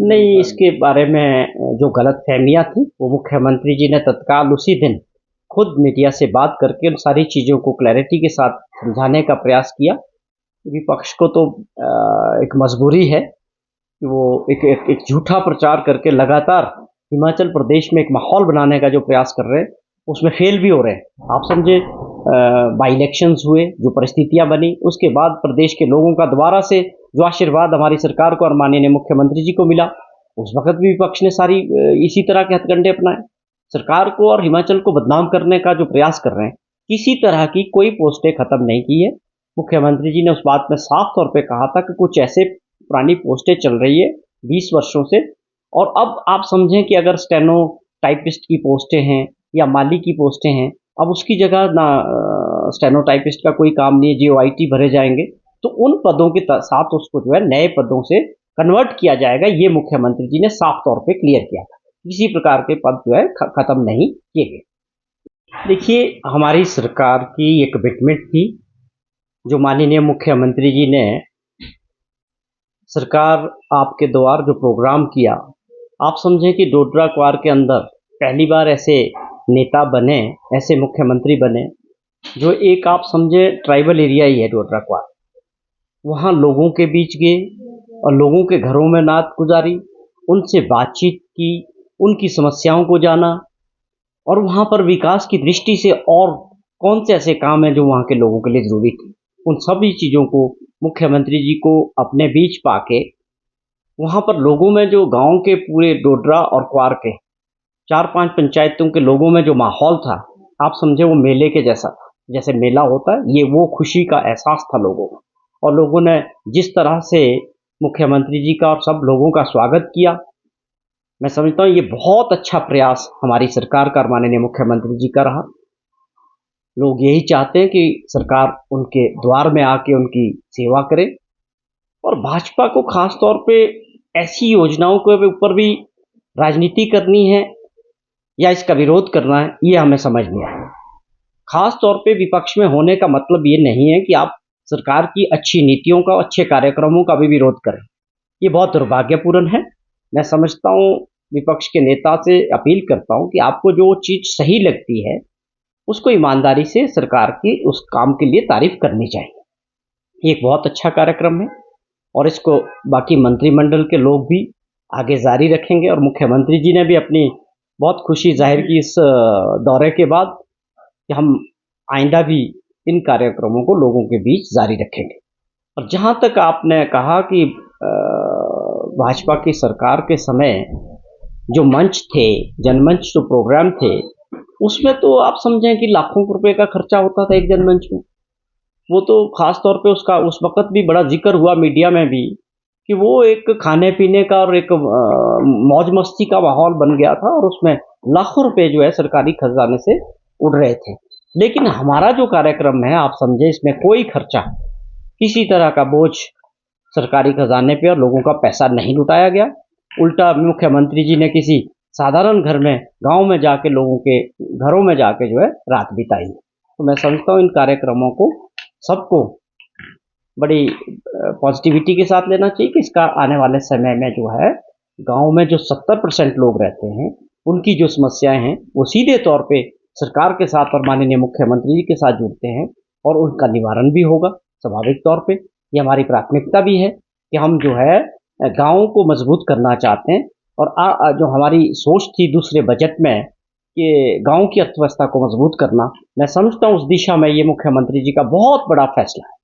नहीं, इसके बारे में जो गलतफ़हमियाँ थी, वो मुख्यमंत्री जी ने तत्काल उसी दिन खुद मीडिया से बात करके उन सारी चीज़ों को क्लैरिटी के साथ समझाने का प्रयास किया। विपक्ष को तो एक मजबूरी है कि वो एक एक एक झूठा प्रचार करके लगातार हिमाचल प्रदेश में एक माहौल बनाने का जो प्रयास कर रहे हैं, उसमें फेल भी हो रहे हैं। आप समझे, बाई इलेक्शंस हुए, जो परिस्थितियां बनी, उसके बाद प्रदेश के लोगों का दोबारा से जो आशीर्वाद हमारी सरकार को और माननीय मुख्यमंत्री जी को मिला, उस वक्त भी विपक्ष ने सारी इसी तरह के हथकंडे अपनाए। सरकार को और हिमाचल को बदनाम करने का जो प्रयास कर रहे हैं, किसी तरह की कोई पोस्टें खत्म नहीं की है। मुख्यमंत्री जी ने उस बात में साफ तौर पे कहा था कि कुछ ऐसे पुरानी पोस्टें चल रही है 20 वर्षों से, और अब आप समझें कि अगर स्टेनो टाइपिस्ट की पोस्टें हैं या माली की पोस्टें हैं, अब उसकी जगह ना स्टेनो टाइपिस्ट का कोई काम नहीं है, जीओआईटी भरे जाएंगे, तो उन पदों के साथ उसको जो है नए पदों से कन्वर्ट किया जाएगा। ये मुख्यमंत्री जी ने साफ तौर पे क्लियर किया था। किसी प्रकार के पद जो है खत्म नहीं किए गए। देखिए, हमारी सरकार की एक कमिटमेंट थी, जो माननीय मुख्यमंत्री जी ने सरकार आपके द्वार जो प्रोग्राम किया, आप समझें कि डोडरा क्वार के अंदर पहली बार ऐसे नेता बने, ऐसे मुख्यमंत्री बने, जो एक आप समझे ट्राइबल एरिया ही है डोडरा क्वार। वहाँ लोगों के बीच गए और लोगों के घरों में रात गुजारी, उनसे बातचीत की, उनकी समस्याओं को जाना, और वहाँ पर विकास की दृष्टि से और कौन से ऐसे काम हैं जो वहाँ के लोगों के लिए ज़रूरी थे, उन सभी चीज़ों को मुख्यमंत्री जी को अपने बीच पाके वहाँ पर लोगों में जो गांव के पूरे डोडरा और क्वार के 4-5 पंचायतों के लोगों में जो माहौल था, आप समझे वो मेले के जैसा था। जैसे मेला होता है, ये वो खुशी का एहसास था लोगों को, और लोगों ने जिस तरह से मुख्यमंत्री जी का और सब लोगों का स्वागत किया, मैं समझता हूँ ये बहुत अच्छा प्रयास हमारी सरकार का और माननीय मुख्यमंत्री जी का रहा। लोग यही चाहते हैं कि सरकार उनके द्वार में आके उनकी सेवा करे, और भाजपा को खास तौर पे ऐसी योजनाओं के ऊपर भी राजनीति करनी है या इसका विरोध करना है, ये हमें समझ नहीं आया। खास तौर पे विपक्ष में होने का मतलब ये नहीं है कि आप सरकार की अच्छी नीतियों का, अच्छे कार्यक्रमों का भी विरोध करें। ये बहुत दुर्भाग्यपूर्ण है। मैं समझता हूँ, विपक्ष के नेता से अपील करता हूँ कि आपको जो चीज़ सही लगती है, उसको ईमानदारी से सरकार की उस काम के लिए तारीफ करनी चाहिए। ये एक बहुत अच्छा कार्यक्रम है, और इसको बाकी मंत्रिमंडल के लोग भी आगे जारी रखेंगे, और मुख्यमंत्री जी ने भी अपनी बहुत खुशी जाहिर की इस दौरे के बाद कि हम आइंदा भी इन कार्यक्रमों को लोगों के बीच जारी रखेंगे। और जहाँ तक आपने कहा कि भाजपा की सरकार के समय जो मंच थे, जनमंच जो प्रोग्राम थे, उसमें तो आप समझें कि लाखों रुपए का खर्चा होता था एक जनमंच में। वो तो खास तौर पे उसका उस वक्त भी बड़ा जिक्र हुआ मीडिया में भी कि वो एक खाने पीने का और एक मौज मस्ती का माहौल बन गया था, और उसमें लाखों रुपए जो है सरकारी खजाने से उड़ रहे थे। लेकिन हमारा जो कार्यक्रम है, आप समझे, इसमें कोई खर्चा, किसी तरह का बोझ सरकारी खजाने पे और लोगों का पैसा नहीं लुटाया गया। उल्टा मुख्यमंत्री जी ने किसी साधारण घर में, गांव में जाके लोगों के घरों में जाके जो है रात बिताई। तो मैं समझता हूँ इन कार्यक्रमों को सबको बड़ी पॉजिटिविटी के साथ लेना चाहिए कि इसका आने वाले समय में जो है गांव में जो 70% लोग रहते हैं, उनकी जो समस्याएं हैं वो सीधे तौर पे सरकार के साथ और माननीय मुख्यमंत्री जी के साथ जुड़ते हैं, और उनका निवारण भी होगा स्वाभाविक तौर पे। ये हमारी प्राथमिकता भी है कि हम जो है गाँव को मजबूत करना चाहते हैं, और जो हमारी सोच थी दूसरे बजट में कि गाँव की अर्थव्यवस्था को मजबूत करना, मैं समझता हूँ उस दिशा में ये मुख्यमंत्री जी का बहुत बड़ा फैसला है।